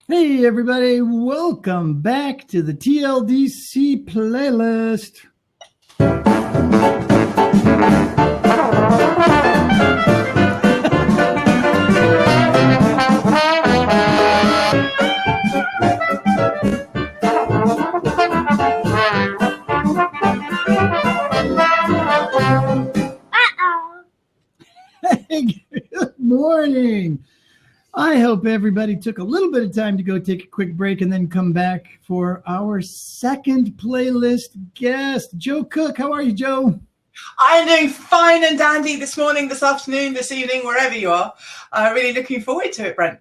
Hey, everybody, welcome back to the TLDC playlist. Hey, good morning. I hope everybody took a little bit of time to go take a quick break and then come back for our second playlist guest, Joe Cook. How are you, Joe? I'm doing fine and dandy this morning, this afternoon, this evening, wherever you are. Really looking forward to it, Brent.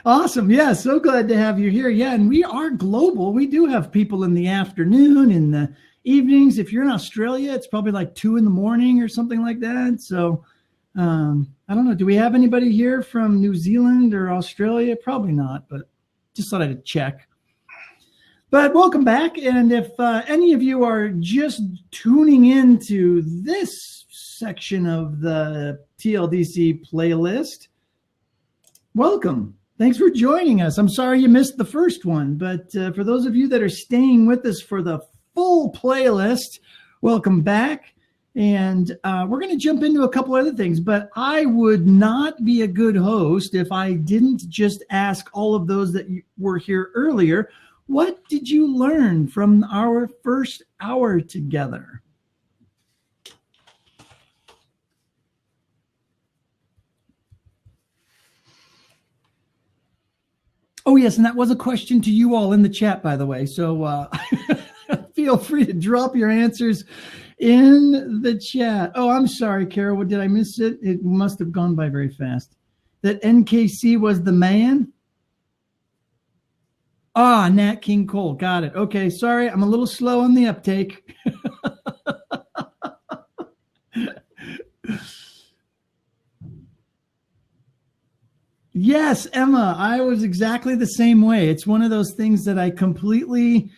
Awesome. Yeah, so glad to have you here. Yeah, and we are global. We do have people in the afternoon, in the evenings. If you're in Australia, it's probably like 2 a.m. or something like that. So I don't know. Do we have anybody here from New Zealand or Australia? Probably not, but just thought I'd check. But welcome back. And if any of you are just tuning into this section of the TLDC playlist, welcome. Thanks for joining us. I'm sorry you missed the first one, but for those of you that are staying with us for the full playlist, welcome back. And we're going to jump into a couple other things, but I would not be a good host if I didn't just ask all of those that were here earlier, what did you learn from our first hour together? Oh, yes, and that was a question to you all in the chat, by the way. So feel free to drop your answers in the chat. Oh, I'm sorry, Carol. Did I miss it? It must have gone by very fast. That NKC was the man? Ah, Nat King Cole. Got it. Okay, sorry. I'm a little slow on the uptake. Yes, Emma, I was exactly the same way. It's one of those things that I completely,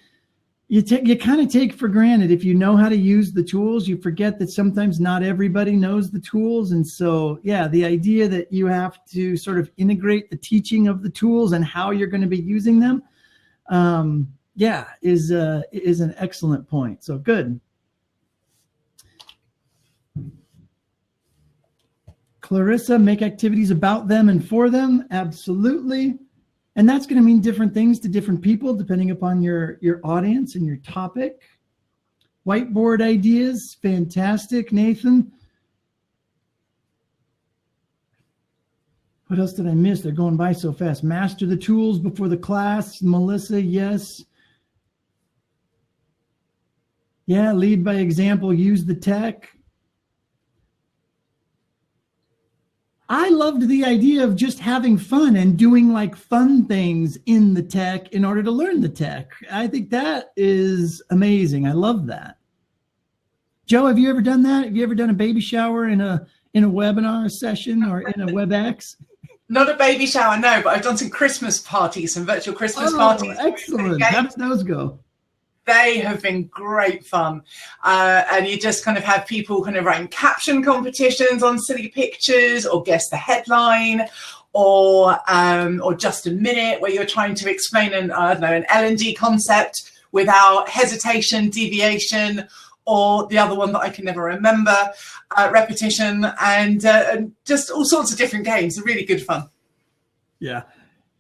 you kind of take for granted. If you know how to use the tools, you forget that sometimes not everybody knows the tools. And so, yeah, the idea that you have to sort of integrate the teaching of the tools and how you're going to be using them, is an excellent point. So good. Clarissa, make activities about them and for them. Absolutely. And that's going to mean different things to different people depending upon your audience and your topic. Whiteboard ideas. Fantastic, Nathan. What else did I miss? They're going by so fast. Master the tools before the class. Melissa, yes. Yeah, lead by example. Use the tech. I loved the idea of just having fun and doing like fun things in the tech in order to learn the tech. I think that is amazing. I love that. Joe, have you ever done that? Have you ever done a baby shower in a webinar session or in a WebEx? Not a baby shower, no, but I've done some Christmas parties, some virtual Christmas parties. Excellent. How did those go? They have been great fun. And you just kind of have people kind of writing caption competitions on silly pictures or guess the headline or just a minute where you're trying to explain an L&D concept without hesitation, deviation, or the other one that I can never remember, repetition, and just all sorts of different games. They're really good fun.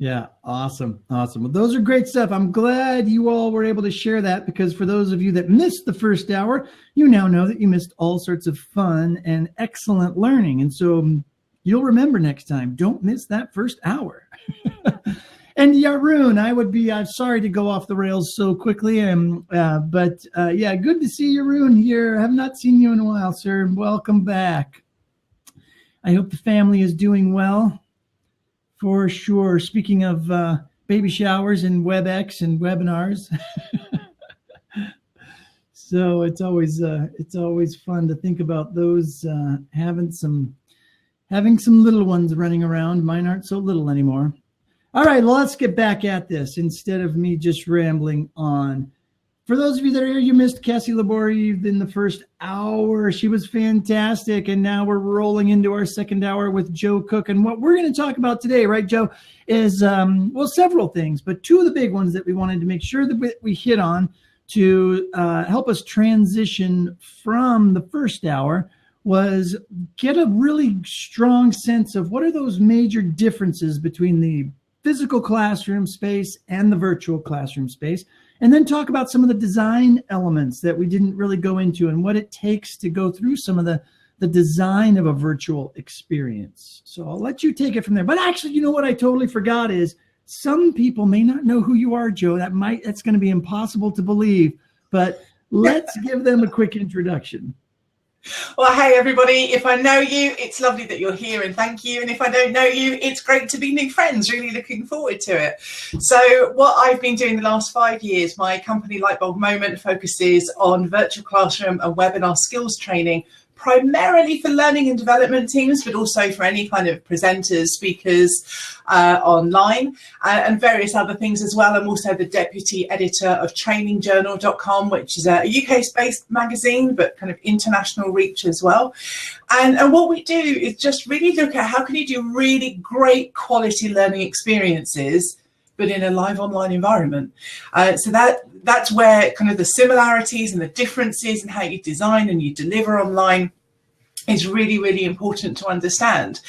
Yeah, awesome. Well, those are great stuff. I'm glad you all were able to share that because for those of you that missed the first hour, you now know that you missed all sorts of fun and excellent learning. And so you'll remember next time, don't miss that first hour. And Yaroon, I'm sorry to go off the rails so quickly. But good to see Yaroon here. I have not seen you in a while, sir. Welcome back. I hope the family is doing well. For sure. Speaking of baby showers and WebEx and webinars, so it's always fun to think about those. Having some little ones running around. Mine aren't so little anymore. All right, well, let's get back at this instead of me just rambling on. For those of you that are here, you missed Cassie Labori in the first hour. She was fantastic. And now we're rolling into our second hour with Joe Cook. And what we're going to talk about today, right, Joe, is, well, several things, but two of the big ones that we wanted to make sure that we hit on to help us transition from the first hour was get a really strong sense of what are those major differences between the physical classroom space and the virtual classroom space. And then talk about some of the design elements that we didn't really go into and what it takes to go through some of the design of a virtual experience. So I'll let you take it from there. But actually, you know what I totally forgot is some people may not know who you are, Joe. That's going to be impossible to believe, but let's give them a quick introduction. Well, hey, everybody. If I know you, it's lovely that you're here and thank you. And if I don't know you, it's great to be new friends. Really looking forward to it. So what I've been doing the last 5 years, my company Lightbulb Moment focuses on virtual classroom and webinar skills training, primarily for learning and development teams, but also for any kind of presenters, speakers online, and various other things as well. I'm also the deputy editor of trainingjournal.com, which is a UK-based magazine, but kind of international reach as well. And what we do is just really look at how can you do really great quality learning experiences, but in a live online environment. So that's where kind of the similarities and the differences in how you design and you deliver online is really, really important to understand.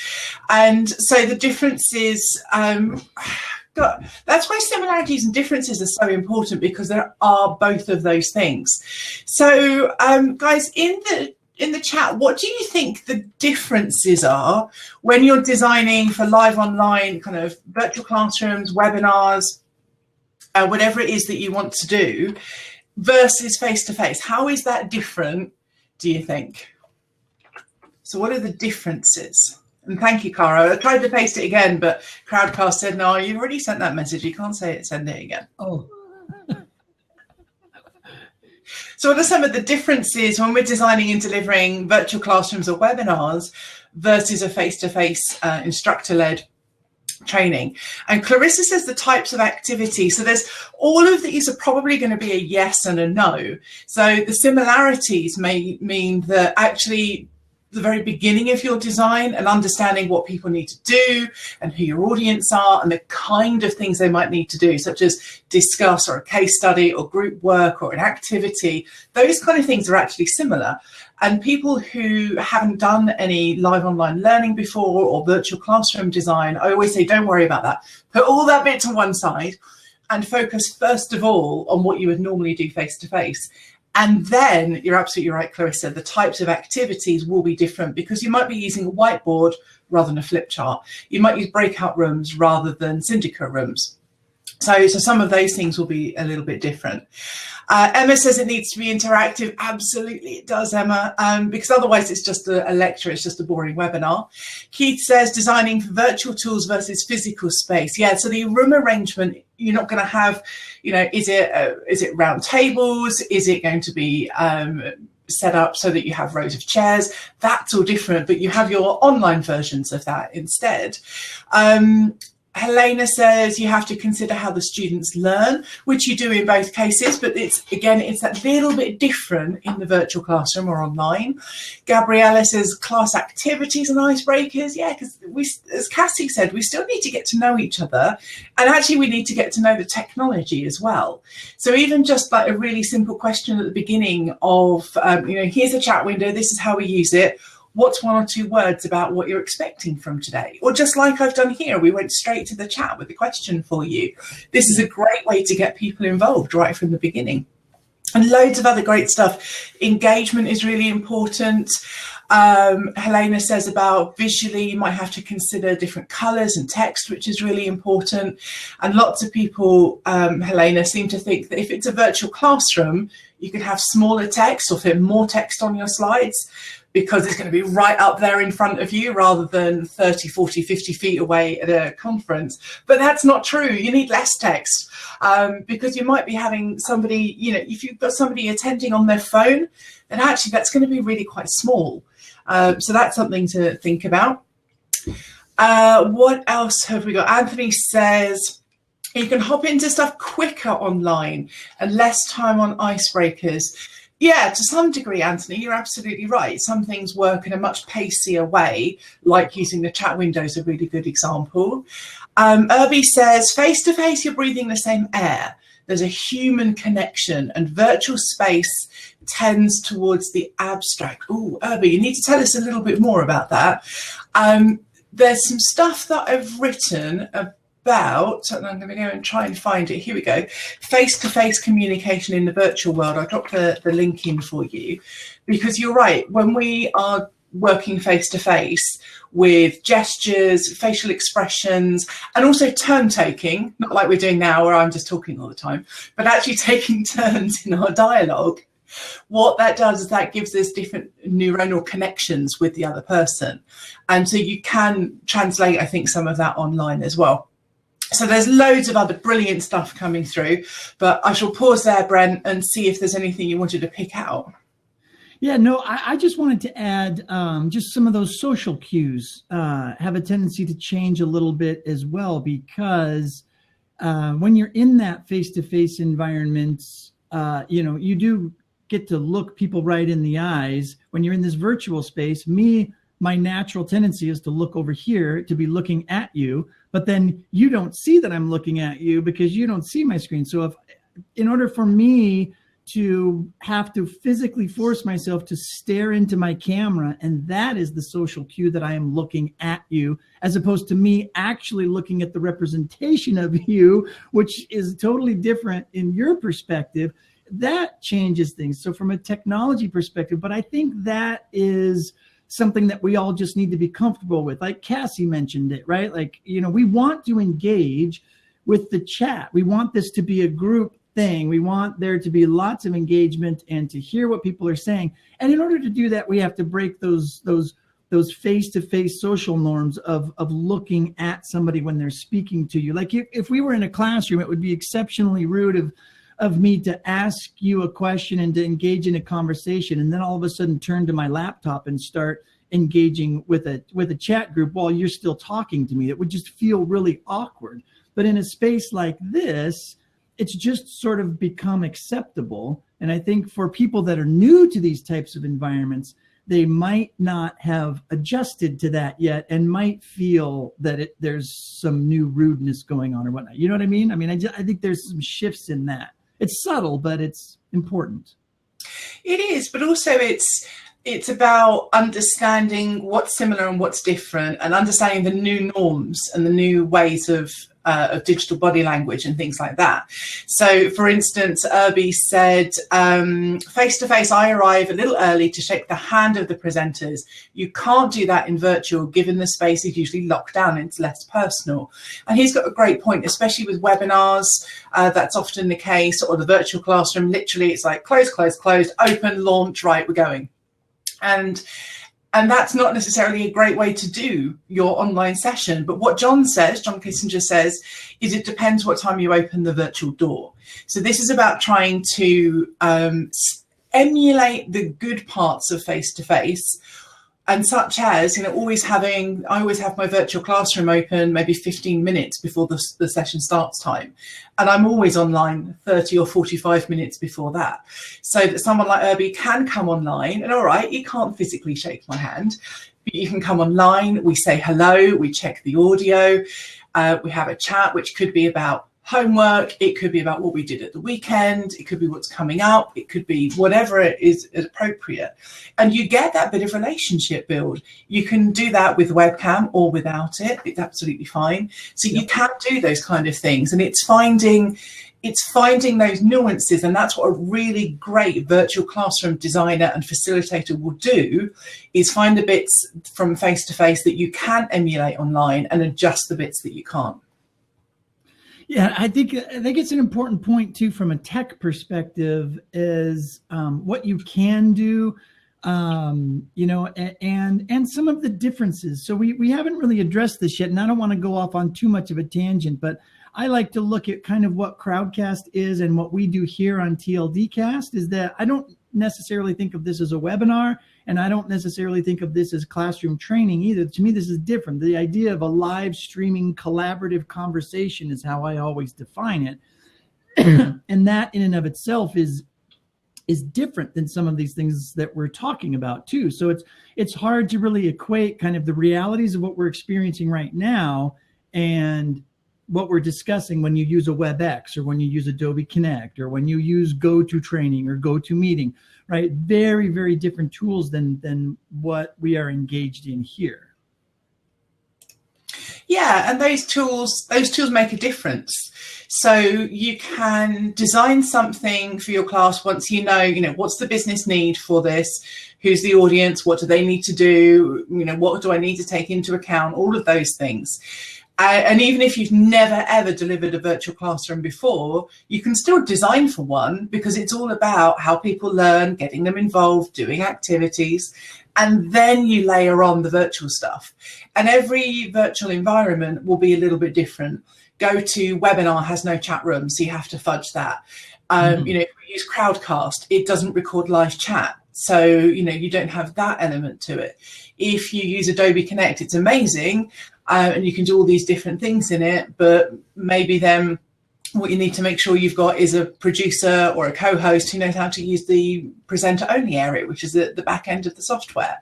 And so the differences, that's why similarities and differences are so important, because there are both of those things. So guys, in the chat, what do you think the differences are when you're designing for live online kind of virtual classrooms, webinars, whatever it is that you want to do, versus face-to-face? How is that different, do you think? So what are the differences? And thank you, Cara. I tried to paste it again, but Crowdcast said, no, you've already sent that message. You can't say it, send it again. Oh. So what are some of the differences when we're designing and delivering virtual classrooms or webinars versus a face-to-face instructor-led training? And Clarissa says the types of activity. So there's all of these are probably going to be a yes and a no. So the similarities may mean that actually the very beginning of your design and understanding what people need to do and who your audience are and the kind of things they might need to do, such as discuss or a case study or group work or an activity, those kind of things are actually similar. And people who haven't done any live online learning before or virtual classroom design, I always say, don't worry about that. Put all that bit to one side and focus first of all on what you would normally do face-to-face. And then you're absolutely right, Clarissa, the types of activities will be different because you might be using a whiteboard rather than a flip chart. You might use breakout rooms rather than syndicate rooms. So some of those things will be a little bit different. Emma says it needs to be interactive. Absolutely, it does, Emma, because otherwise it's just a lecture. It's just a boring webinar. Keith says designing for virtual tools versus physical space. Yeah, so the room arrangement, you're not going to have, you know, is it round tables? Is it going to be set up so that you have rows of chairs? That's all different, but you have your online versions of that instead. Helena says you have to consider how the students learn, which you do in both cases, but it's that little bit different in the virtual classroom or online. Gabriella says class activities and icebreakers. Yeah, because as Cassie said, we still need to get to know each other, and actually we need to get to know the technology as well. So even just like a really simple question at the beginning of, here's a chat window, this is how we use it. What's one or two words about what you're expecting from today? Or just like I've done here, we went straight to the chat with a question for you. This is a great way to get people involved right from the beginning. And loads of other great stuff. Engagement is really important. Helena says about visually, you might have to consider different colours and text, which is really important. And lots of people, Helena, seem to think that if it's a virtual classroom, you can have smaller text or fit more text on your slides, because it's going to be right up there in front of you rather than 30, 40, 50 feet away at a conference. But that's not true. You need less text because you might be having somebody, if you've got somebody attending on their phone, then actually that's going to be really quite small. So that's something to think about. What else have we got? Anthony says, You can hop into stuff quicker online and less time on icebreakers. Yeah, to some degree, Anthony, you're absolutely right. Some things work in a much pacier way, like using the chat window is a really good example. Irby says, face-to-face, you're breathing the same air. There's a human connection, and virtual space tends towards the abstract. Oh, Irby, you need to tell us a little bit more about that. There's some stuff that I've written about, and I'm going to go and try and find it. Here we go. Face-to-face communication in the virtual world. I'll drop the link in for you, because you're right. When we are working face-to-face with gestures, facial expressions, and also turn-taking, not like we're doing now where I'm just talking all the time, but actually taking turns in our dialogue, what that does is that gives us different neuronal connections with the other person. And so you can translate, I think, some of that online as well. So there's loads of other brilliant stuff coming through, but I shall pause there, Brent, and see if there's anything you wanted to pick out. Yeah, no, I just wanted to add just some of those social cues have a tendency to change a little bit as well, because when you're in that face-to-face environment, you do get to look people right in the eyes. When you're in this virtual space, my natural tendency is to look over here, to be looking at you, but then you don't see that I'm looking at you because you don't see my screen. So in order for me to have to physically force myself to stare into my camera, and that is the social cue that I am looking at you, as opposed to me actually looking at the representation of you, which is totally different in your perspective, that changes things. So from a technology perspective, but I think that is something that we all just need to be comfortable with. Like Cassie mentioned it, right? Like, we want to engage with the chat. We want this to be a group thing. We want there to be lots of engagement and to hear what people are saying. And in order to do that, we have to break those face-to-face social norms of looking at somebody when they're speaking to you. Like if we were in a classroom, it would be exceptionally rude of me to ask you a question and to engage in a conversation, and then all of a sudden turn to my laptop and start engaging with a chat group while you're still talking to me. It would just feel really awkward. But in a space like this, it's just sort of become acceptable. And I think for people that are new to these types of environments, they might not have adjusted to that yet and might feel that there's some new rudeness going on or whatnot. You know what I mean? I think there's some shifts in that. It's subtle, but it's important. It is, but also it's about understanding what's similar and what's different, and understanding the new norms and the new ways of digital body language and things like that. So, for instance, Irby said, face-to-face, I arrive a little early to shake the hand of the presenters. You can't do that in virtual, given the space is usually locked down and it's less personal. And he's got a great point, especially with webinars. That's often the case, or the virtual classroom. Literally, it's like close, close, close, open, launch, right, we're going. And that's not necessarily a great way to do your online session. But what John Kissinger says, is it depends what time you open the virtual door. So this is about trying to emulate the good parts of face-to-face, and such as, I always have my virtual classroom open maybe 15 minutes before the session starts time. And I'm always online 30 or 45 minutes before that. So that someone like Irby can come online, and all right, you can't physically shake my hand, but you can come online, we say hello, we check the audio, we have a chat, which could be about homework, it could be about what we did at the weekend, it could be what's coming up, it could be whatever it is appropriate. And you get that bit of relationship build. You can do that with webcam or without it, it's absolutely fine. So you can do those kind of things, and it's finding those nuances, and that's what a really great virtual classroom designer and facilitator will do, is find the bits from face-to-face that you can emulate online and adjust the bits that you can't. Yeah, I think it's an important point too, from a tech perspective, is what you can do, and some of the differences. So we haven't really addressed this yet, and I don't want to go off on too much of a tangent, but I like to look at kind of what Crowdcast is and what we do here on TLDcast, is that I don't necessarily think of this as a webinar, And I don't necessarily think of this as classroom training either. To me, this is different. The idea of a live streaming collaborative conversation is how I always define it. And that in and of itself is different than some of these things that we're talking about too. So it's hard to really equate kind of the realities of what we're experiencing right now and what we're discussing when you use a WebEx or when you use Adobe Connect or when you use GoToTraining or GoToMeeting, right? Very, very different tools than what we are engaged in here. Yeah, and those tools make a difference. So you can design something for your class once you know what's the business need for this, who's the audience, what do they need to do, what do I need to take into account, all of those things. And even if you've never ever delivered a virtual classroom before, you can still design for one, because it's all about how people learn, getting them involved, doing activities, and then you layer on the virtual stuff. And every virtual environment will be a little bit different. GoToWebinar has no chat room, so you have to fudge that. If we use Crowdcast, it doesn't record live chat. So, you don't have that element to it. If you use Adobe Connect, it's amazing. And you can do all these different things in it, but maybe then what you need to make sure you've got is a producer or a co-host who knows how to use the presenter only area, which is the back end of the software.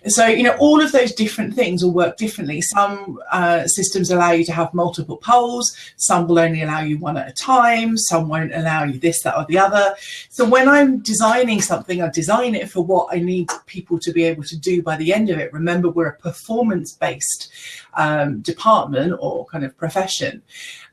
So, all of those different things will work differently. Some systems allow you to have multiple polls. Some will only allow you one at a time. Some won't allow you this, that, or the other. So when I'm designing something, I design it for what I need people to be able to do by the end of it. Remember, we're a performance-based department or kind of profession.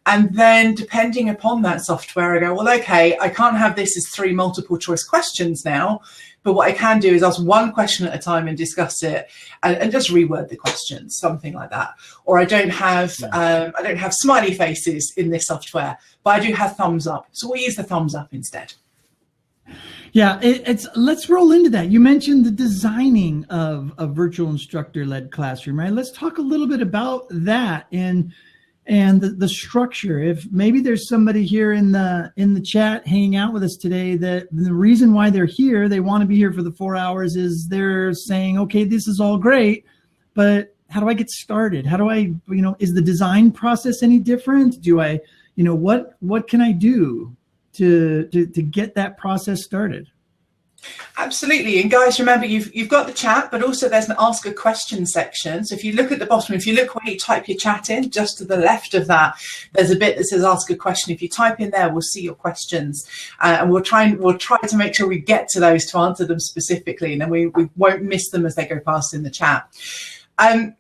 And then depending upon that software, I go, well, okay, I can't have this as 3 multiple choice questions now, but what I can do is ask one question at a time and discuss it and just reword the questions, something like that. Or I don't have smiley faces in this software, but I do have thumbs up. So we'll use the thumbs up instead. Yeah, let's roll into that. You mentioned the designing of a virtual instructor-led classroom, right? Let's talk a little bit about that and the structure. If maybe there's somebody here in the chat hanging out with us today that the reason why they're here, they want to be here for the 4 hours, is they're saying, okay, this is all great, but how do I get started? How do I, is the design process any different? Do I, what can I do to get that process started? Absolutely. And guys, remember, you've got the chat, but also there's an ask a question section. So if you look at the bottom, if you look where you type your chat in, just to the left of that, there's a bit that says ask a question. If you type in there, we'll see your questions, and we'll try to make sure we get to those to answer them specifically, and then we won't miss them as they go past in the chat.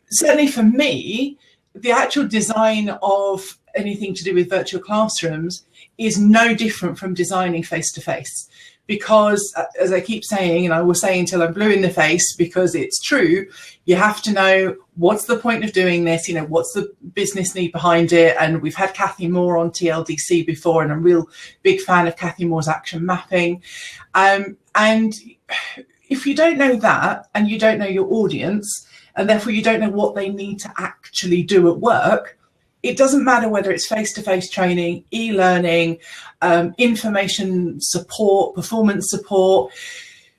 Certainly for me, the actual design of anything to do with virtual classrooms is no different from designing face-to-face. Because, as I keep saying, and I will say until I'm blue in the face, because it's true, you have to know what's the point of doing this, what's the business need behind it. And we've had Kathy Moore on TLDC before, and I'm a real big fan of Kathy Moore's action mapping. And if you don't know that, and you don't know your audience, and therefore you don't know what they need to actually do at work, it doesn't matter whether it's face-to-face training, e-learning, information support, performance support,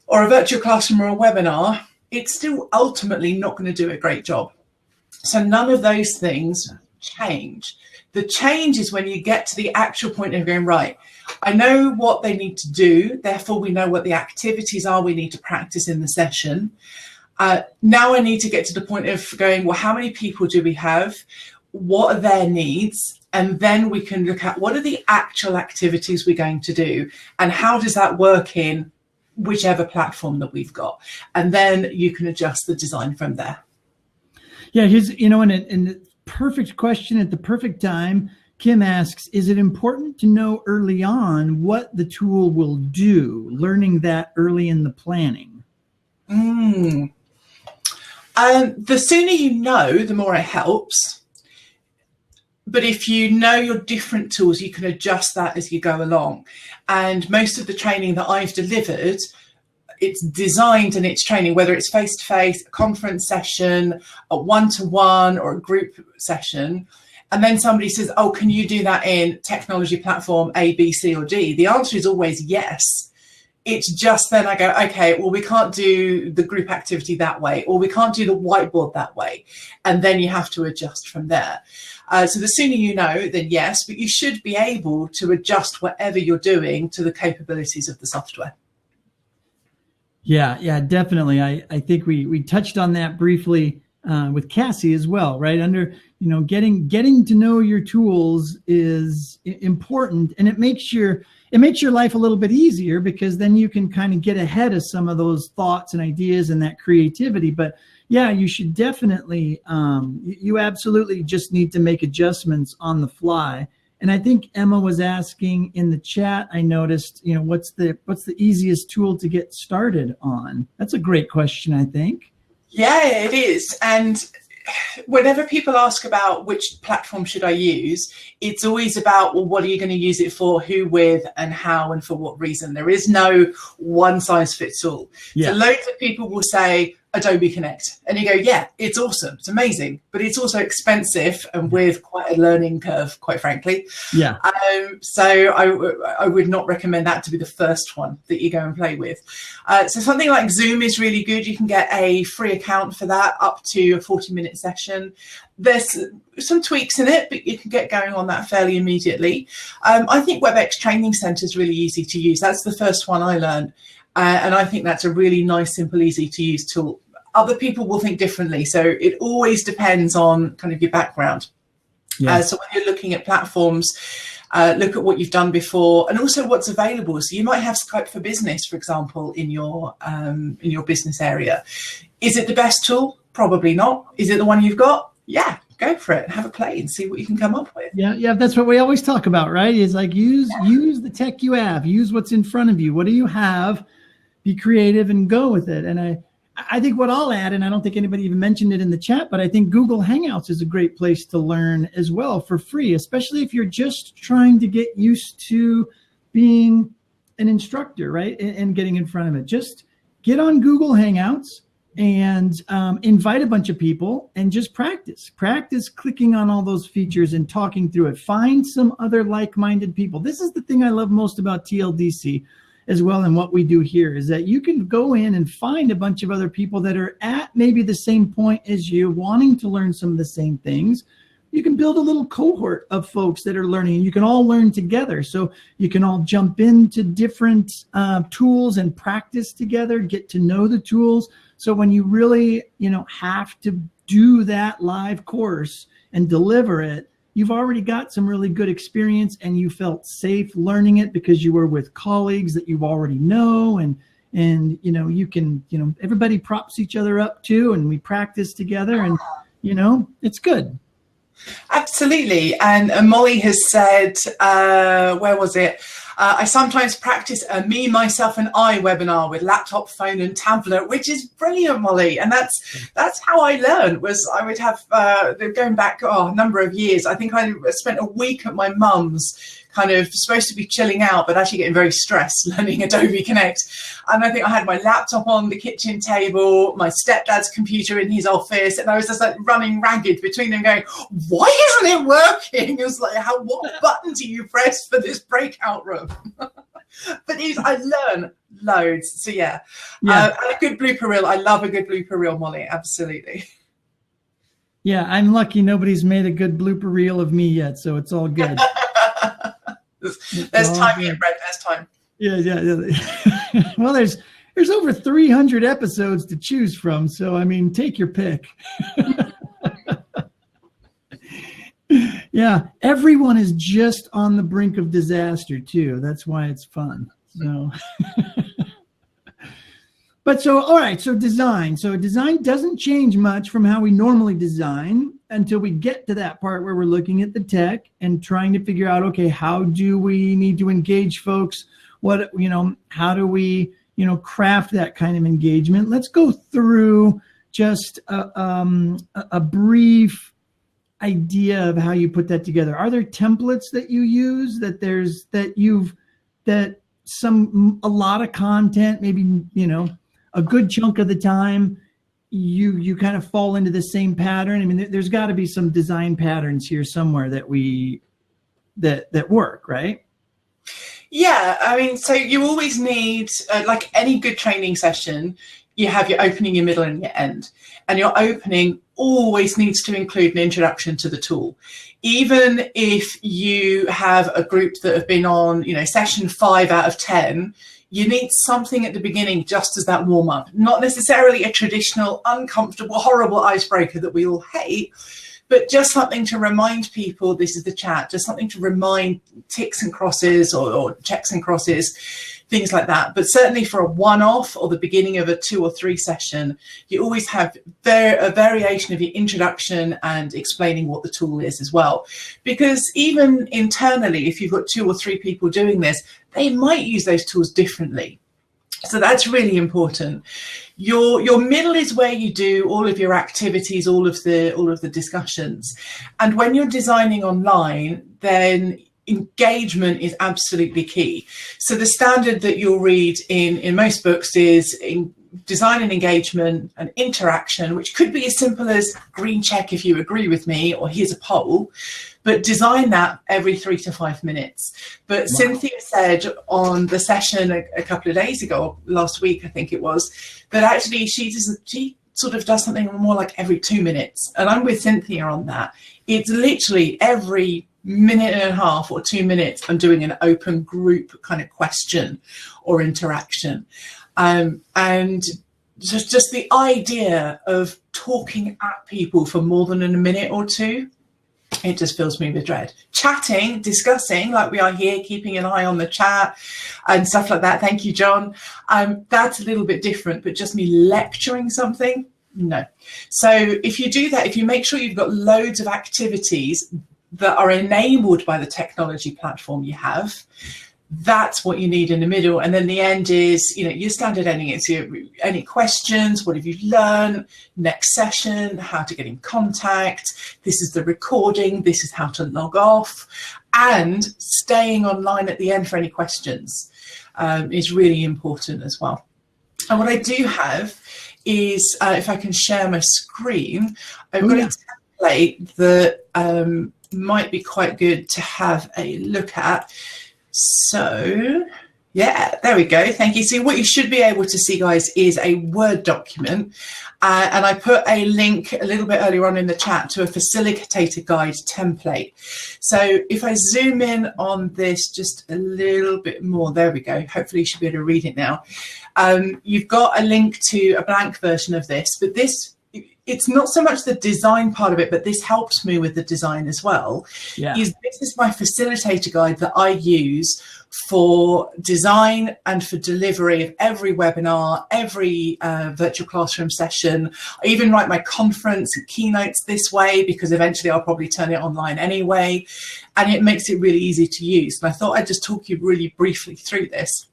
or a virtual classroom or a webinar, it's still ultimately not going to do a great job. So none of those things change. The change is when you get to the actual point of going, right, I know what they need to do, therefore we know what the activities are we need to practice in the session. Now I need to get to the point of going, well, how many people do we have? What are their needs? And then we can look at what are the actual activities we're going to do and how does that work in whichever platform that we've got. And then you can adjust the design from there. Yeah, here's, in the perfect question at the perfect time, Kim asks, is it important to know early on what the tool will do, learning that early in the planning? The sooner you know, the more it helps. But if you know your different tools, you can adjust that as you go along. And most of the training that I've delivered, it's designed and it's training, whether it's face-to-face, a conference session, a one-to-one or a group session. And then somebody says, oh, can you do that in technology platform A, B, C, or D? The answer is always yes. It's just then I go, okay, well, we can't do the group activity that way, or we can't do the whiteboard that way. And then you have to adjust from there. So the sooner you know, then yes, but you should be able to adjust whatever you're doing to the capabilities of the software. Yeah, definitely. I think we touched on that briefly with Cassie as well, right? Under, getting to know your tools is important, and it makes your life a little bit easier, because then you can kind of get ahead of some of those thoughts and ideas and that creativity. But yeah, you should definitely, you absolutely just need to make adjustments on the fly. And I think Emma was asking in the chat, I noticed, what's the easiest tool to get started on? That's a great question, I think. Yeah, it is. And whenever people ask about which platform should I use, it's always about, well, what are you going to use it for, who with, and how, and for what reason? There is no one size fits all. Yeah. So loads of people will say Adobe Connect, and you go, yeah, it's awesome, it's amazing, but it's also expensive and with quite a learning curve, quite frankly. Yeah. So I would not recommend that to be the first one that you go and play with. So something like Zoom is really good. You can get a free account for that, up to a 40-minute session. There's some tweaks in it, but you can get going on that fairly immediately. I think WebEx Training Center is really easy to use. That's the first one I learned. And I think that's a really nice, simple, easy to use tool. Other people will think differently. So it always depends on kind of your background. Yeah. So when you're looking at platforms, look at what you've done before and also what's available. So you might have Skype for Business, for example, in your business area. Is it the best tool? Probably not. Is it the one you've got? Yeah. Go for it, have a play and see what you can come up with. Yeah, that's what we always talk about, right? Is like use the tech you have, use what's in front of you. What do you have? Be creative and go with it. And I think what I'll add, and I don't think anybody even mentioned it in the chat, but I think Google Hangouts is a great place to learn as well for free, especially if you're just trying to get used to being an instructor, right? And getting in front of it. Just get on Google Hangouts and invite a bunch of people and just practice clicking on all those features and talking through it. Find some other like-minded people. This is the thing I love most about TLDC as well, and what we do here is that you can go in and find a bunch of other people that are at maybe the same point as you, wanting to learn some of the same things. You can build a little cohort of folks that are learning, and you can all learn together. So you can all jump into different tools and practice together, get to know the tools. So when you really, have to do that live course and deliver it, you've already got some really good experience and you felt safe learning it because you were with colleagues that you already know. And you can, everybody props each other up too. And we practice together and, it's good. Absolutely. And Molly has said, where was it? I sometimes practice a me, myself, and I webinar with laptop, phone, and tablet, which is brilliant, Molly. And that's how I learned. Was I would have going back a number of years. I think I spent a week at my mum's, kind of supposed to be chilling out, but actually getting very stressed learning Adobe Connect. And I think I had my laptop on the kitchen table, my stepdad's computer in his office, and I was just like running ragged between them going, why isn't it working? It was like, what button do you press for this breakout room? But I learn loads. So yeah. And a good blooper reel. I love a good blooper reel, Molly. Absolutely. Yeah, I'm lucky nobody's made a good blooper reel of me yet, so it's all good. There's time yet, Brent. There's time. Yeah. Well, there's over 300 episodes to choose from, so I mean, take your pick. Yeah, everyone is just on the brink of disaster too. That's why it's fun. So, all right. So design. So design doesn't change much from how we normally design until we get to that part where we're looking at the tech and trying to figure out, okay, how do we need to engage folks? How do we, craft that kind of engagement? Let's go through just a brief idea of how you put that together. Are there templates that you use a lot of content, maybe, a good chunk of the time you kind of fall into the same pattern? I mean, there's got to be some design patterns here somewhere that work, right? Yeah, I mean, so you always need, like any good training session, you have your opening, your middle, and your end. And your opening always needs to include an introduction to the tool. Even if you have a group that have been on, session 5 out of 10, you need something at the beginning just as that warm up. Not necessarily a traditional, uncomfortable, horrible icebreaker that we all hate, but just something to remind people this is the chat, just something to remind ticks and crosses or checks and crosses, things like that. But certainly for a one-off or the beginning of a 2 or 3 session, you always have a variation of your introduction and explaining what the tool is as well. Because even internally, if you've got 2 or 3 people doing this, they might use those tools differently. So that's really important. Your middle is where you do all of your activities, all of the discussions. And when you're designing online, then engagement is absolutely key. So the standard that you'll read in most books is in design and engagement and interaction, which could be as simple as green check if you agree with me, or here's a poll, but design that every 3 to 5 minutes. But wow. Cynthia said on the session a couple of days ago, last week I think it was, that actually she sort of does something more like every 2 minutes. And I'm with Cynthia on that. It's literally every minute and a half or 2 minutes I'm doing an open group kind of question or interaction. And just the idea of talking at people for more than a minute or 2, it just fills me with dread. Chatting, discussing, like we are here, keeping an eye on the chat and stuff like that. Thank you, John. That's a little bit different, but just me lecturing something, no. So if you do that, if you make sure you've got loads of activities that are enabled by the technology platform you have, that's what you need in the middle. And then the end is, your standard ending. It's any questions, what have you learned, next session, how to get in contact, this is the recording, this is how to log off, and staying online at the end for any questions is really important as well. And what I do have is, if I can share my screen, I've got a template that might be quite good to have a look at. So yeah, there we go. Thank you. So what you should be able to see, guys, is a Word document. And I put a link a little bit earlier on in the chat to a facilitator guide template. So if I zoom in on this just a little bit more, there we go. Hopefully you should be able to read it now. You've got a link to a blank version of this, but it's not so much the design part of it, but this helps me with the design as well. Yeah. This is my facilitator guide that I use for design and for delivery of every webinar, every virtual classroom session. I even write my conference and keynotes this way because eventually I'll probably turn it online anyway. And it makes it really easy to use. And I thought I'd just talk you really briefly through this.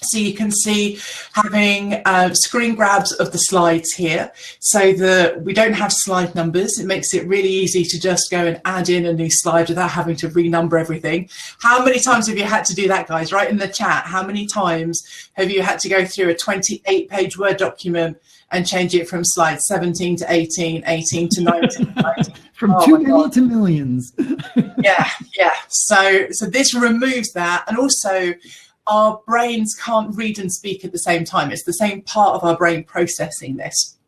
So you can see having screen grabs of the slides here so that we don't have slide numbers. It makes it really easy to just go and add in a new slide without having to renumber everything. How many times have you had to do that, guys? Write in the chat. How many times have you had to go through a 28-page Word document and change it from slide 17 to 18, 18 to 19? 19. From too many to millions. Yeah. So this removes that. And also, our brains can't read and speak at the same time. It's the same part of our brain processing this.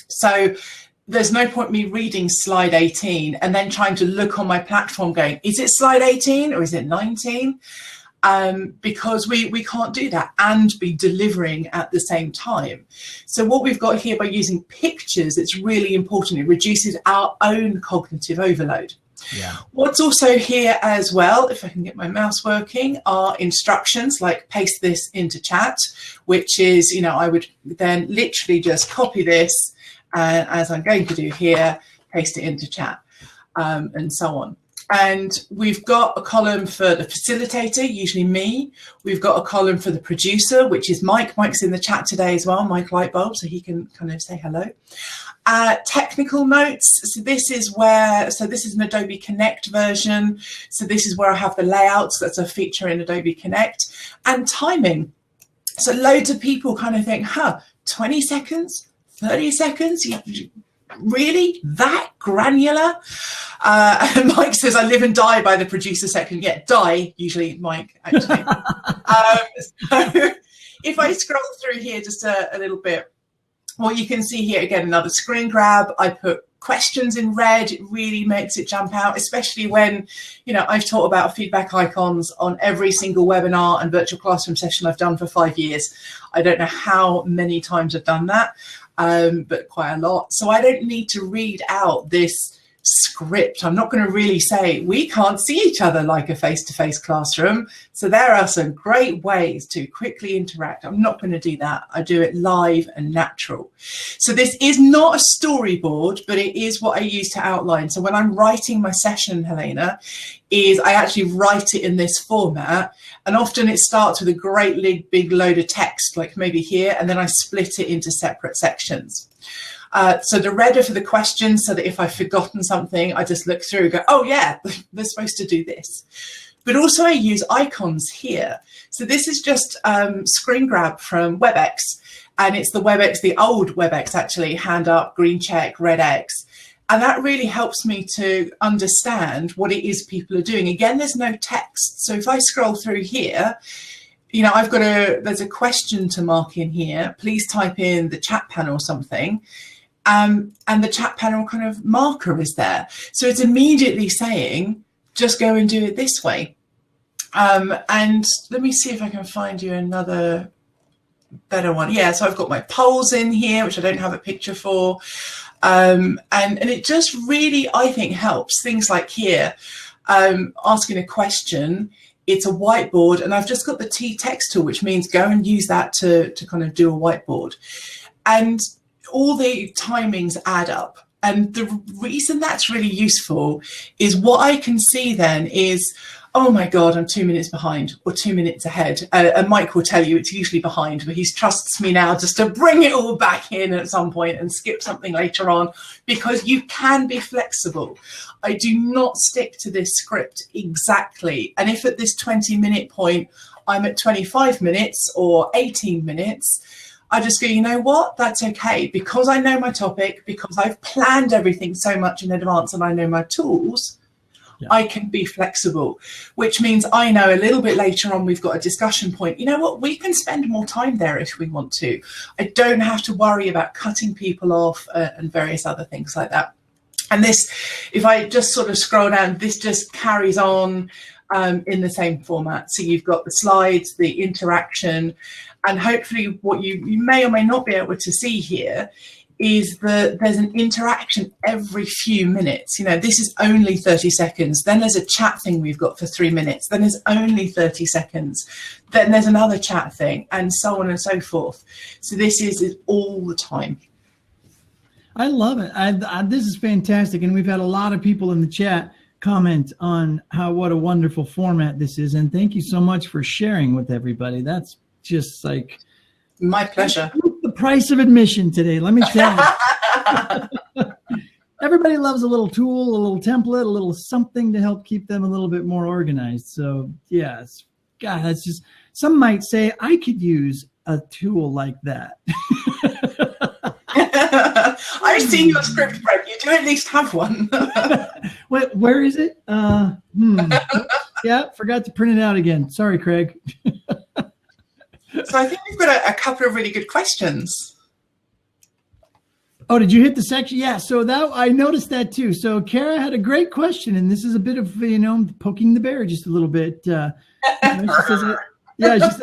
So there's no point me reading slide 18 and then trying to look on my platform going, is it slide 18 or is it 19? Because we can't do that and be delivering at the same time. So what we've got here by using pictures, it's really important. It reduces our own cognitive overload. Yeah. What's also here as well, if I can get my mouse working, are instructions like paste this into chat, which is, I would then literally just copy this as I'm going to do here, paste it into chat and so on. And we've got a column for the facilitator, usually me. We've got a column for the producer, which is Mike. Mike's in the chat today as well, Mike Lightbulb, so he can kind of say hello. Technical notes. So this is an Adobe Connect version. So this is where I have the layouts. That's a feature in Adobe Connect. And timing. So loads of people kind of think, 20 seconds, 30 seconds? Really? That granular? And Mike says, I live and die by the producer section. Yeah, die, usually, Mike, actually. So if I scroll through here just a little bit, what you can see here, again, another screen grab. I put questions in red. It really makes it jump out, especially when, you know, I've taught about feedback icons on every single webinar and virtual classroom session I've done for 5 years. I don't know how many times I've done that, but quite a lot. So I don't need to read out this script. I'm not going to really say we can't see each other like a face-to-face classroom. So there are some great ways to quickly interact. I'm not going to do that. I do it live and natural. So this is not a storyboard, but it is what I use to outline. So when I'm writing my session, Helena, is I actually write it in this format, and often it starts with a great big load of text, like maybe here, and then I split it into separate sections. So the red are for the questions, so that if I've forgotten something, I just look through and go, oh yeah, they're supposed to do this. But also I use icons here. So this is just screen grab from WebEx, and it's the WebEx, the old WebEx actually, hand up, green check, red X. And that really helps me to understand what it is people are doing. Again, there's no text. So if I scroll through here, you know, there's a question to mark in here. Please type in the chat panel or something. And the chat panel kind of marker is there. So it's immediately saying, just go and do it this way. And let me see if I can find you another better one. Yeah, so I've got my polls in here, which I don't have a picture for. And it just really, I think, helps. Things like here, asking a question. It's a whiteboard, and I've just got the T-text tool, which means go and use that to kind of do a whiteboard. And all the timings add up. And the reason that's really useful is what I can see then is, oh my God, I'm 2 minutes behind or 2 minutes ahead. And Mike will tell you it's usually behind, but he trusts me now just to bring it all back in at some point and skip something later on, because you can be flexible. I do not stick to this script exactly. And if at this 20-minute point, I'm at 25 minutes or 18 minutes, I just go, you know what, that's okay, because I know my topic, because I've planned everything so much in advance and I know my tools, yeah. I can be flexible, which means I know a little bit later on we've got a discussion point. You know what, we can spend more time there if we want to. I don't have to worry about cutting people off and various other things like that. And this, if I just sort of scroll down, this just carries on in the same format. So you've got the slides, the interaction, and hopefully what you may or may not be able to see here is that there's an interaction every few minutes. You know, this is only 30 seconds. Then there's a chat thing we've got for 3 minutes. Then there's only 30 seconds. Then there's another chat thing, and so on and so forth. So this is all the time. I love it. This is fantastic. And we've had a lot of people in the chat comment on what a wonderful format this is. And thank you so much for sharing with everybody. That's just like my pleasure. The price of admission today, let me tell you. Everybody loves a little tool, a little template, a little something to help keep them a little bit more organized. So yes, God, that's just, some might say I could use a tool like that. I've seen your script, Greg. You do at least have one. Where is it? Yeah, forgot to print it out again. Sorry, Craig. So I think we've got a couple of really good questions. Oh, did you hit the section? Yeah, so that I noticed that too. So Kara had a great question, and this is a bit of, poking the bear just a little bit. She says,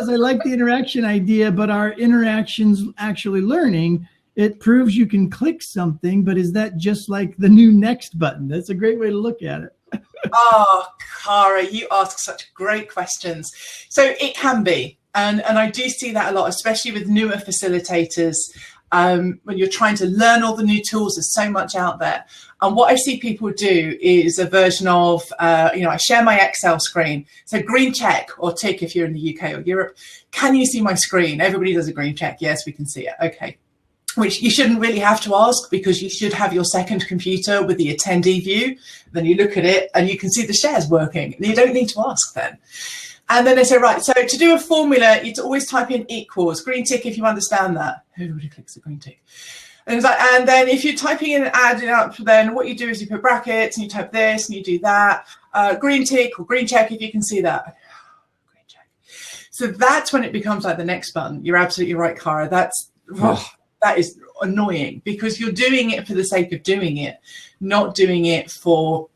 I like the interaction idea, but are interactions actually learning? It proves you can click something, but is that just like the new next button? That's a great way to look at it. Oh, Cara, you ask such great questions. So it can be. And I do see that a lot, especially with newer facilitators. When you're trying to learn all the new tools, there's so much out there. And what I see people do is a version of, I share my Excel screen. So green check or tick if you're in the UK or Europe. Can you see my screen? Everybody does a green check. Yes, we can see it. Okay. Which you shouldn't really have to ask, because you should have your second computer with the attendee view. Then you look at it and you can see the shares working. And you don't need to ask then. And then they say, right, so to do a formula, you always type in equals, green tick if you understand that. Everybody clicks the green tick. And, it's like, and then if you're typing in and adding up, then what you do is you put brackets and you type this and you do that. Green tick or green check if you can see that. Green check. So that's when it becomes like the next button. You're absolutely right, Cara. That is annoying because you're doing it for the sake of doing it, not doing it for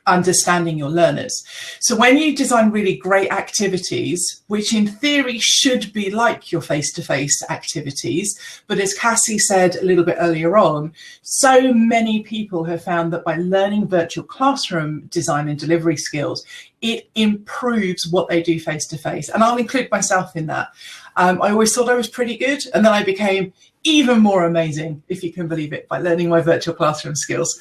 understanding your learners. So when you design really great activities, which in theory should be like your face-to-face activities, but as Cassie said a little bit earlier on, so many people have found that by learning virtual classroom design and delivery skills, it improves what they do face-to-face. And I'll include myself in that. I always thought I was pretty good, and then I became even more amazing, if you can believe it, by learning my virtual classroom skills.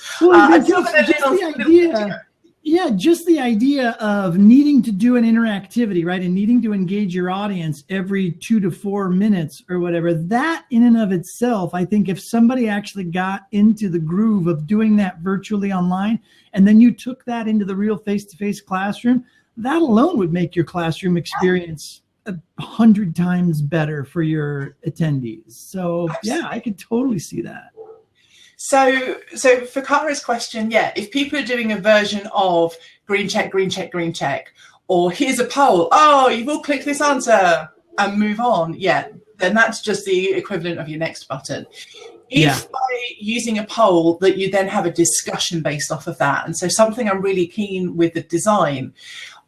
Just the idea of needing to do an interactivity, right? And needing to engage your audience every 2 to 4 minutes or whatever, that in and of itself, I think if somebody actually got into the groove of doing that virtually online, and then you took that into the real face-to-face classroom, that alone would make your classroom experience 100 times better for your attendees. So yeah, I could totally see that. So for Cara's question, yeah, if people are doing a version of green check, green check, green check, or here's a poll, oh, you've all clicked this answer and move on, yeah, then that's just the equivalent of your next button. If by using a poll that you then have a discussion based off of that, and so something I'm really keen with the design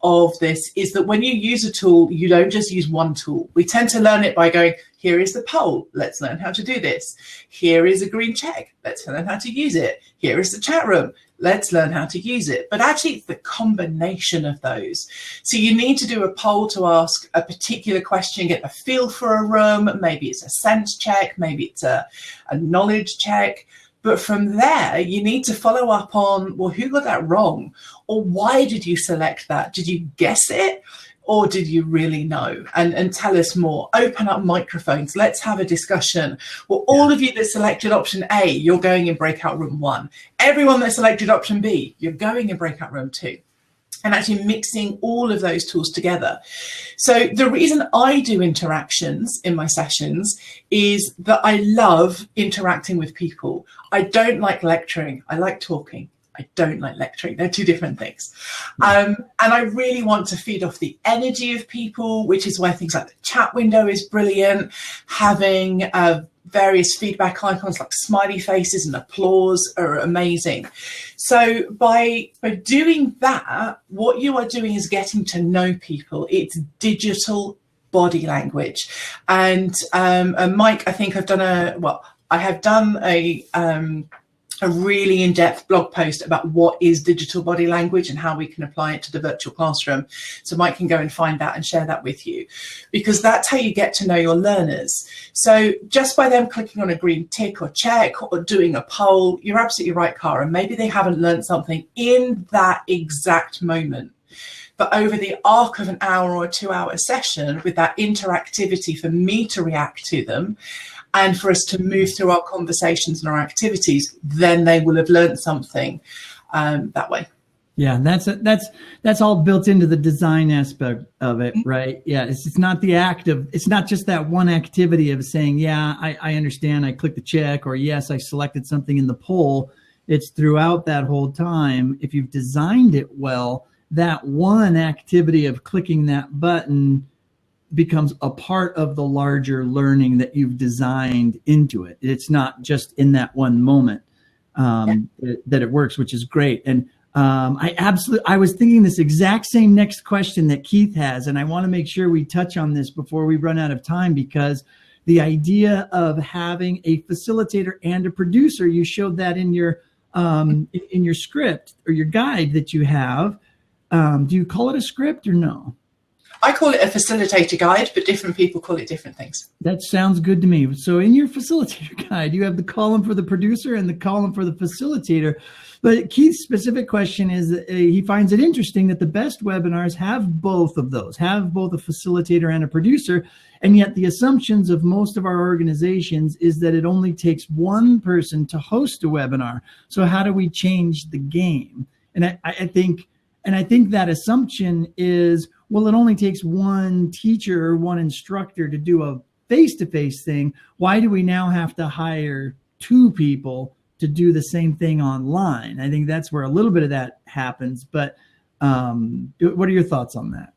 of this is that when you use a tool, you don't just use one tool. We tend to learn it by going, here is the poll, let's learn how to do this. Here is a green check, let's learn how to use it. Here is the chat room, let's learn how to use it. But actually it's the combination of those. So you need to do a poll to ask a particular question, get a feel for a room, maybe it's a sense check, maybe it's a knowledge check. But from there, you need to follow up on, well, who got that wrong? Or why did you select that? Did you guess it? Or did you really know? And tell us more. Open up microphones. Let's have a discussion. Well, all of you that selected option A, you're going in breakout room 1. Everyone that selected option B, you're going in breakout room 2. And actually mixing all of those tools together. So the reason I do interactions in my sessions is that I love interacting with people. I don't like lecturing. I like talking. I don't like lecturing. They're 2 different things. And I really want to feed off the energy of people, which is why things like the chat window is brilliant. Having various feedback icons like smiley faces and applause are amazing. So by doing that, what you are doing is getting to know people. It's digital body language. And Mike, I think I have done a really in-depth blog post about what is digital body language and how we can apply it to the virtual classroom. So Mike can go and find that and share that with you, because that's how you get to know your learners. So just by them clicking on a green tick or check or doing a poll, you're absolutely right, Cara. Maybe they haven't learned something in that exact moment. But over the arc of an hour or a 2-hour session with that interactivity for me to react to them, and for us to move through our conversations and our activities, then they will have learned something that way. Yeah, that's all built into the design aspect of it, right? Yeah, it's not the act of, it's not just that one activity of saying, yeah, I understand, I clicked the check, or yes, I selected something in the poll. It's throughout that whole time. If you've designed it well, that one activity of clicking that button becomes a part of the larger learning that you've designed into it. It's not just in that one moment that it works, which is great. And I was thinking this exact same next question that Keith has, and I want to make sure we touch on this before we run out of time, because the idea of having a facilitator and a producer, you showed that in your script or your guide that you have. Do you call it a script or no? I call it a facilitator guide, but different people call it different things. That sounds good to me. So in your facilitator guide, you have the column for the producer and the column for the facilitator. But Keith's specific question is that he finds it interesting that the best webinars have both of those, have both a facilitator and a producer. And yet the assumptions of most of our organizations is that it only takes one person to host a webinar. So how do we change the game? And I think that assumption is, well, it only takes one teacher or one instructor to do a face-to-face thing. Why do we now have to hire two people to do the same thing online. I think that's where a little bit of that happens. But what are your thoughts on that?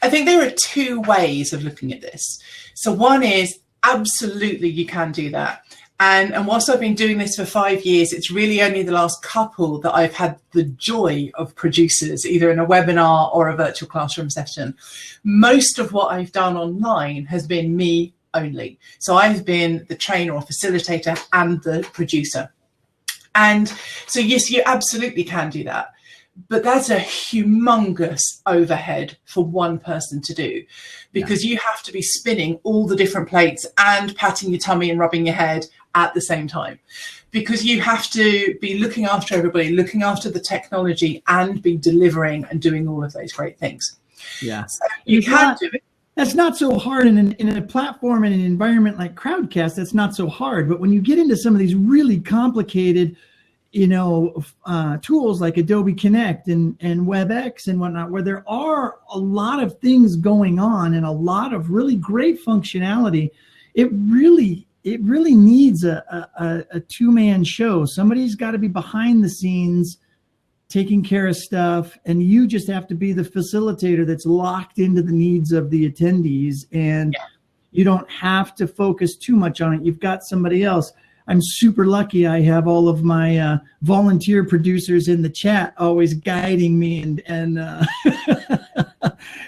I think there are two ways of looking at this. So one is absolutely you can do that. And whilst I've been doing this for 5 years, it's really only the last couple that I've had the joy of producers, either in a webinar or a virtual classroom session. Most of what I've done online has been me only. So I've been the trainer or facilitator and the producer. And so yes, you absolutely can do that. But that's a humongous overhead for one person to do, because you have to be spinning all the different plates and patting your tummy and rubbing your head at the same time, because you have to be looking after everybody, looking after the technology, and be delivering and doing all of those great things. Yeah, so you can do it. That's not so hard in a platform and an environment like Crowdcast. That's not so hard. But when you get into some of these really complicated, tools like Adobe Connect and WebEx and whatnot, where there are a lot of things going on and a lot of really great functionality, it really needs a two-man show. Somebody's got to be behind the scenes taking care of stuff, and you just have to be the facilitator that's locked into the needs of the attendees, and you don't have to focus too much on it. You've got somebody else. I'm super lucky. I have all of my volunteer producers in the chat always guiding me and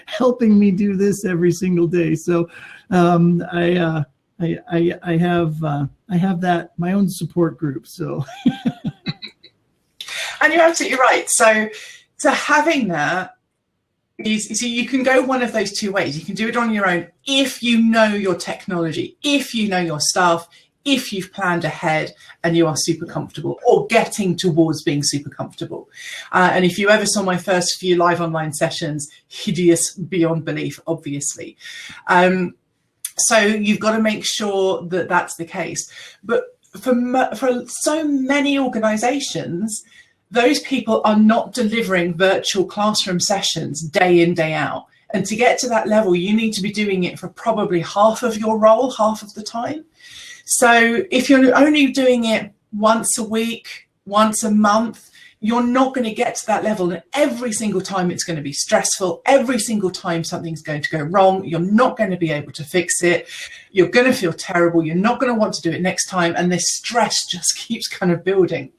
helping me do this every single day. So I have that, my own support group. So and you're absolutely right. So having that is, so you can go one of those two ways. You can do it on your own if you know your technology, if you know your stuff, if you've planned ahead and you are super comfortable or getting towards being super comfortable. And if you ever saw my first few live online sessions, hideous beyond belief, obviously. So you've got to make sure that that's the case. But for so many organizations, those people are not delivering virtual classroom sessions day in, day out. And to get to that level, you need to be doing it for probably half of your role, half of the time. So if you're only doing it once a week, once a month, you're not going to get to that level. And every single time it's going to be stressful. Every single time something's going to go wrong, you're not going to be able to fix it. You're going to feel terrible. You're not going to want to do it next time. And this stress just keeps kind of building.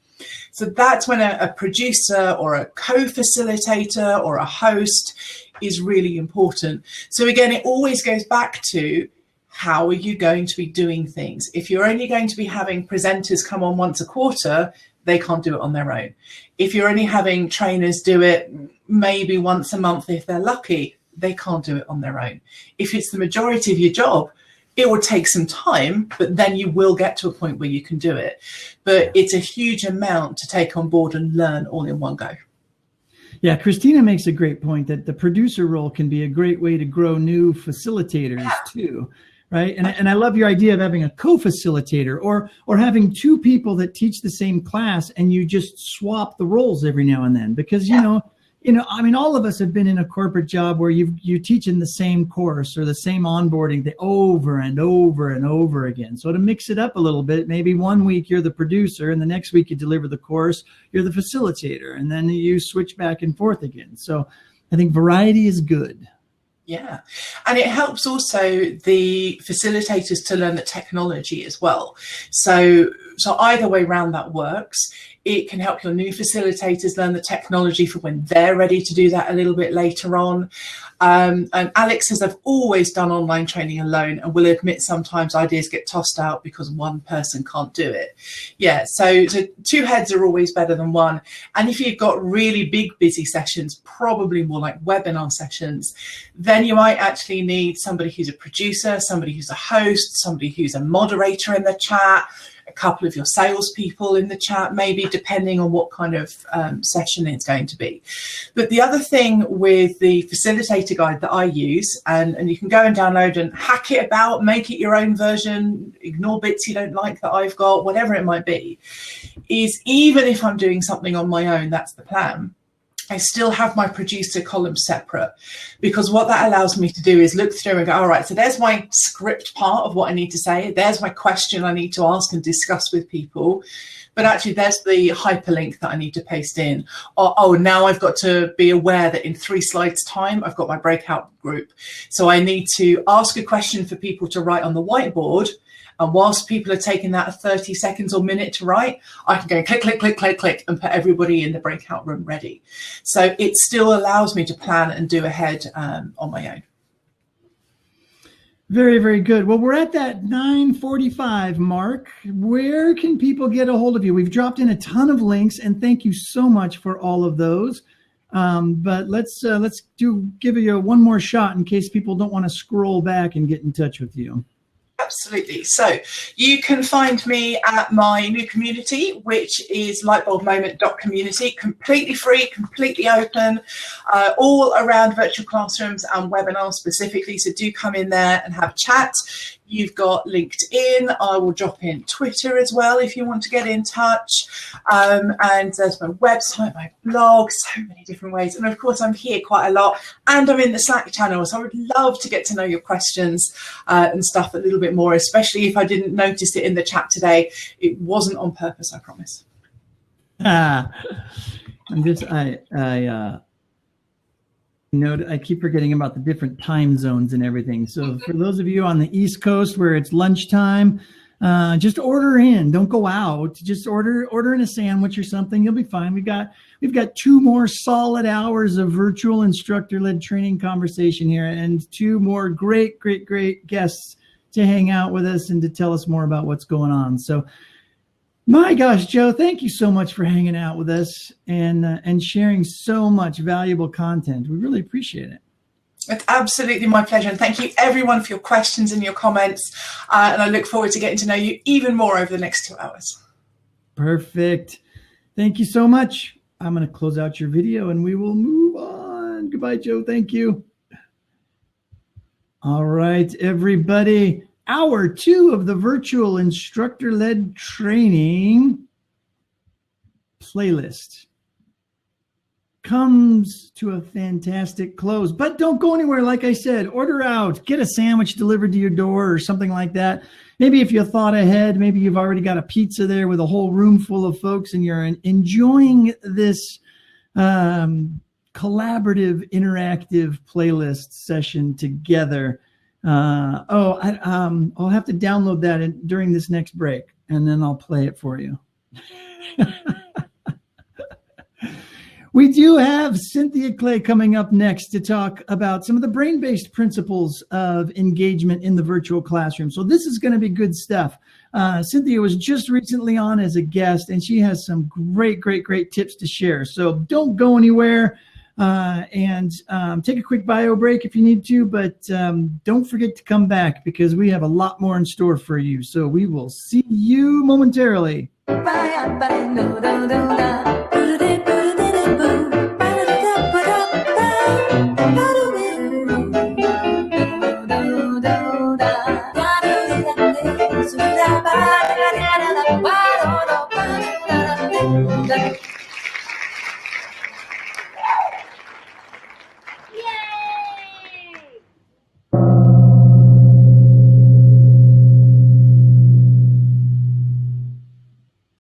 So that's when a producer or a co-facilitator or a host is really important. So again, it always goes back to, how are you going to be doing things? If you're only going to be having presenters come on once a quarter, they can't do it on their own. If you're only having trainers do it maybe once a month, if they're lucky, they can't do it on their own. If it's the majority of your job, it will take some time, but then you will get to a point where you can do it. But it's a huge amount to take on board and learn all in one go. Yeah, Christina makes a great point that the producer role can be a great way to grow new facilitators too. Right. And I love your idea of having a co-facilitator or having two people that teach the same class and you just swap the roles every now and then, because, you know, I mean, all of us have been in a corporate job where you're teaching the same course or the same onboarding over and over and over again. So to mix it up a little bit, maybe one week you're the producer and the next week you deliver the course, you're the facilitator, and then you switch back and forth again. So I think variety is good. Yeah, and it helps also the facilitators to learn the technology as well. So either way round that works. It can help your new facilitators learn the technology for when they're ready to do that a little bit later on. And Alex says, I've always done online training alone and will admit sometimes ideas get tossed out because one person can't do it. Yeah, so two heads are always better than one. And if you've got really big, busy sessions, probably more like webinar sessions, then you might actually need somebody who's a producer, somebody who's a host, somebody who's a moderator in the chat, a couple of your salespeople in the chat, maybe, depending on what kind of session it's going to be. But the other thing with the facilitator guide that I use, and you can go and download and hack it about, make it your own version, ignore bits you don't like that I've got, whatever it might be, is even if I'm doing something on my own, that's the plan. I still have my producer column separate, because what that allows me to do is look through and go, all right, so there's my script part of what I need to say. There's my question I need to ask and discuss with people. But actually, there's the hyperlink that I need to paste in. Oh, now I've got to be aware that in 3 slides time, I've got my breakout group. So I need to ask a question for people to write on the whiteboard. And whilst people are taking that 30 seconds or minute to write, I can go click, click, click, click, click, and put everybody in the breakout room ready. So it still allows me to plan and do ahead on my own. Very, very good. Well, we're at that 9:45 mark. Where can people get a hold of you? We've dropped in a ton of links, and thank you so much for all of those. But let's give you one more shot in case people don't want to scroll back and get in touch with you. Absolutely. So you can find me at my new community, which is lightbulbmoment.community, completely free, completely open, all around virtual classrooms and webinars specifically. So do come in there and have a chat. You've got LinkedIn. I will drop in Twitter as well if you want to get in touch. And there's my website, my blog, so many different ways. And of course, I'm here quite a lot, and I'm in the Slack channel. So I would love to get to know your questions and stuff a little bit more, especially if I didn't notice it in the chat today. It wasn't on purpose, I promise. I keep forgetting about the different time zones and everything. So for those of you on the East Coast where it's lunchtime, just order in. Don't go out. Just order in a sandwich or something. You'll be fine. We've got 2 more solid hours of virtual instructor-led training conversation here, and 2 more great guests to hang out with us and to tell us more about what's going on. So, my gosh, Joe, thank you so much for hanging out with us and sharing so much valuable content. We really appreciate it. It's absolutely my pleasure. And thank you, everyone, for your questions and your comments. And I look forward to getting to know you even more over the next 2 hours. Perfect. Thank you so much. I'm going to close out your video and we will move on. Goodbye, Joe. Thank you. All right, everybody. Hour 2 of the virtual instructor-led training playlist comes to a fantastic close. But don't go anywhere. Like I said, order out, get a sandwich delivered to your door or something like that. Maybe if you thought ahead, maybe you've already got a pizza there with a whole room full of folks and you're enjoying this collaborative, interactive playlist session together. I'll have to download that during this next break, and then I'll play it for you. We do have Cynthia Clay coming up next to talk about some of the brain-based principles of engagement in the virtual classroom. So this is going to be good stuff. Cynthia was just recently on as a guest, and she has some great tips to share. So don't go anywhere. And take a quick bio break if you need to, but don't forget to come back because we have a lot more in store for you. So we will see you momentarily.